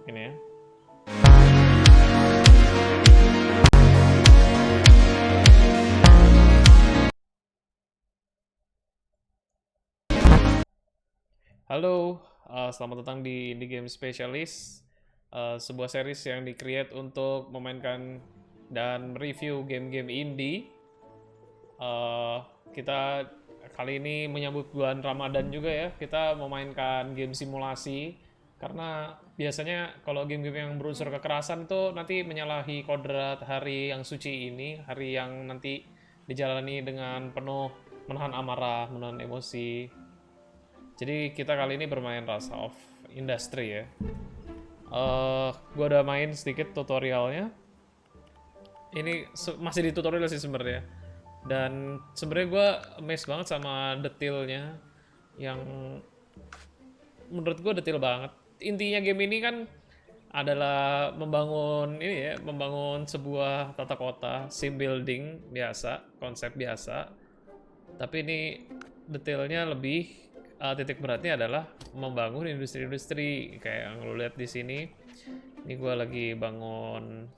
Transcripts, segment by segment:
ini ya. Halo, selamat datang di Indie Game Specialist, sebuah series yang di-create untuk memainkan dan review game-game indie. Kita kali ini menyambut bulan Ramadan juga ya, kita memainkan game simulasi. Karena biasanya kalau game-game yang berunsur kekerasan tuh nanti menyalahi kodrat hari yang suci ini, hari yang nanti dijalani dengan penuh menahan amarah, menahan emosi. Jadi kita kali ini bermain Rust of Industry ya. Gue udah main sedikit tutorialnya. Ini masih di tutorial sih sebenarnya. Dan sebenarnya gue amazed banget sama detailnya, yang menurut gue detail banget. Intinya game ini kan adalah membangun ini ya, membangun sebuah tata kota, sim building biasa, konsep biasa. Tapi ini detailnya lebih, titik beratnya adalah membangun industri-industri kayak yang lo lihat di sini. Ini gue lagi bangun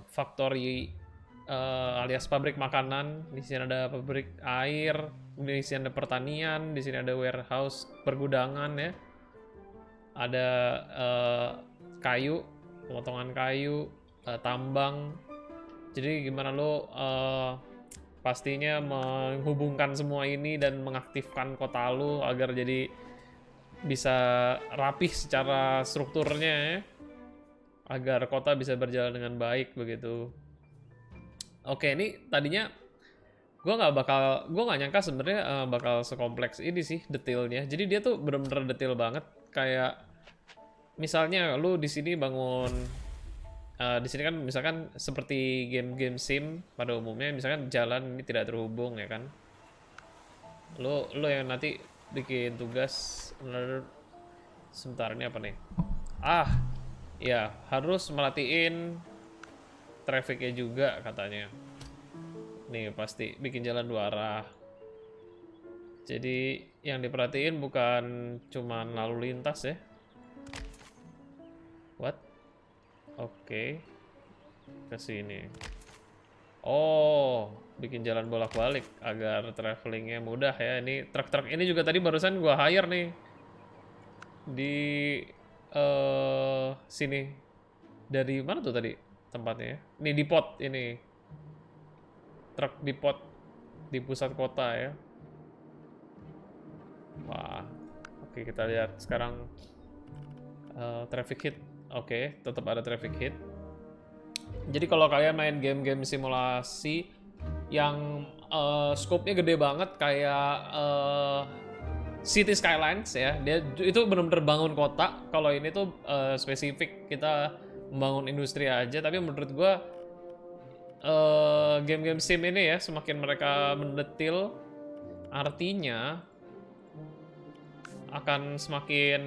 factory, alias pabrik makanan. Di sini ada pabrik air, di sini ada pertanian, di sini ada warehouse, pergudangan ya. Ada kayu, pemotongan kayu, tambang. Jadi gimana lo pastinya menghubungkan semua ini dan mengaktifkan kota lo agar jadi bisa rapih secara strukturnya ya, agar kota bisa berjalan dengan baik begitu. Oke, ini tadinya gue nggak nyangka sebenarnya bakal sekompleks ini sih detailnya. Jadi dia tuh bener-bener detail banget. Kayak misalnya lu di sini bangun, di sini kan misalkan seperti game-game sim pada umumnya, misalkan jalan ini tidak terhubung ya kan. Lo yang nanti bikin tugas, sebentar ini apa nih? Ya harus melatihin trafficnya juga katanya. Nih pasti bikin jalan dua arah. Jadi yang diperhatiin bukan cuman lalu lintas ya. What? Oke. Ke sini. Oh, bikin jalan bolak-balik agar travelingnya mudah ya. Ini truk-truk ini juga tadi barusan gua hire nih di sini. Dari mana tuh tadi tempatnya ya? Ini di pot ini. Truk di pot di pusat kota ya. Wah. Oke, kita lihat sekarang traffic hit. Oke, tetap ada traffic hit. Jadi kalau kalian main game-game simulasi yang scope-nya gede banget kayak City Skylines ya, dia itu benar-benar bangun kota. Kalau ini tuh spesifik kita membangun industri aja. Tapi menurut gue game-game sim ini ya, semakin mereka mendetil, artinya akan semakin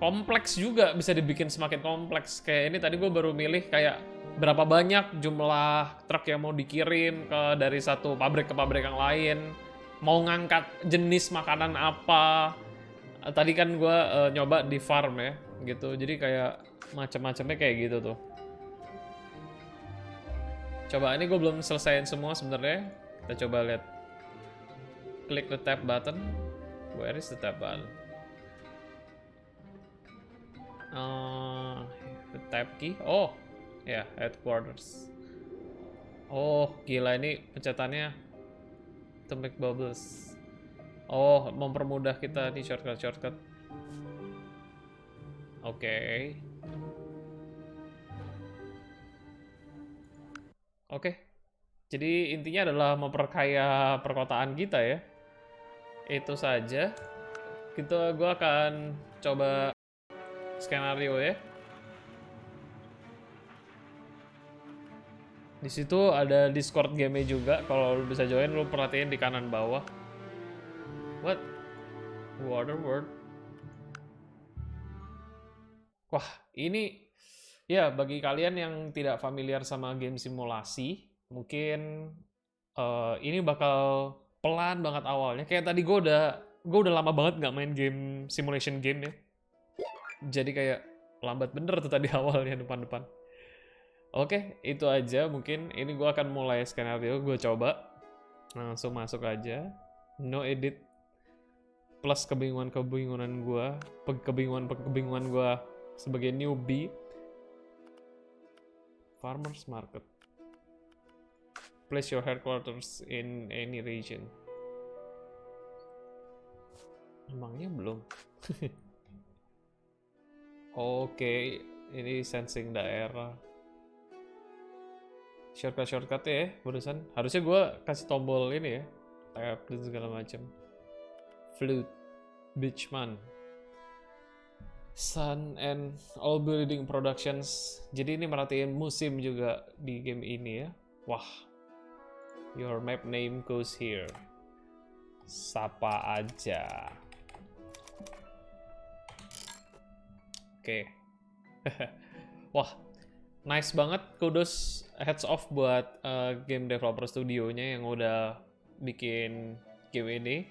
kompleks juga, bisa dibikin semakin kompleks. Kayak ini tadi gue baru milih kayak berapa banyak jumlah truk yang mau dikirim dari satu pabrik ke pabrik yang lain, mau ngangkat jenis makanan apa. Tadi kan gue nyoba di farm ya gitu, jadi kayak macam-macamnya kayak gitu tuh. Coba ini gue belum selesaiin semua sebenarnya. Kita coba lihat. Klik the tab button. Where is the tab button? The tab key. Oh, ya, headquarters. Oh, gila ini pencetannya to make bubbles. Oh, mempermudah kita nih shortcut. Oke. Jadi intinya adalah memperkaya perkotaan kita ya. Itu saja. Gue akan coba skenario ya. Di situ ada Discord game-nya juga. Kalau lu bisa join, lu perhatiin di kanan bawah. What? Waterworld. Wah, ini ya bagi kalian yang tidak familiar sama game simulasi, mungkin ini bakal pelan banget awalnya. Kayak tadi gue udah lama banget nggak main game simulation game ya. Jadi kayak lambat bener tuh tadi awalnya depan-depan. Oke, itu aja mungkin. Ini gue akan mulai skenario, gue coba. Langsung masuk aja. No edit. Plus kebingungan-kebingungan gue. Kebingungan gue sebagai newbie. Farmers Market. Place your headquarters in any region. Emangnya belum? Oke, ini sensing daerah. Shortcut ya, barusan. Harusnya gue kasih tombol ini ya. Tab dan segala macam. Flute. Beachman. Sun and all building productions. Jadi ini merhatiin musim juga di game ini ya. Wah. Your map name goes here. Sapa aja. Oke. Wah, nice banget. Kudos, heads off buat game developer studionya yang udah bikin game ini.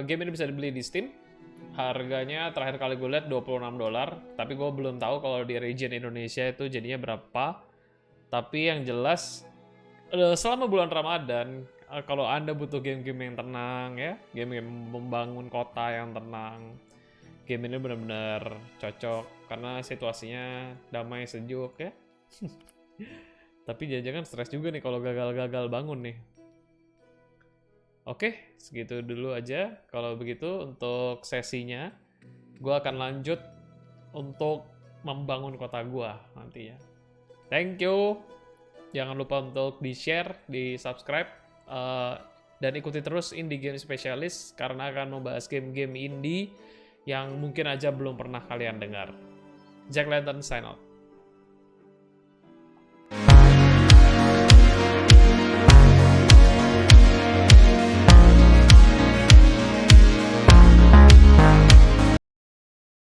Game ini bisa dibeli di Steam. Harganya terakhir kali gue lihat $26, tapi gue belum tahu kalau di region Indonesia itu jadinya berapa. Tapi yang jelas selama bulan Ramadan, kalau Anda butuh game-game yang tenang ya, game-game membangun kota yang tenang, game ini benar-benar cocok karena situasinya damai sejuk ya. Tapi jangan-jangan stres juga nih kalau gagal-gagal bangun nih. Oke, segitu dulu aja. Kalau begitu untuk sesinya, gue akan lanjut untuk membangun kota gue nantinya. Thank you. Jangan lupa untuk di-share, di-subscribe, dan ikuti terus Indie Game Specialist karena akan membahas game-game indie yang mungkin aja belum pernah kalian dengar. Jack Lantern sign out.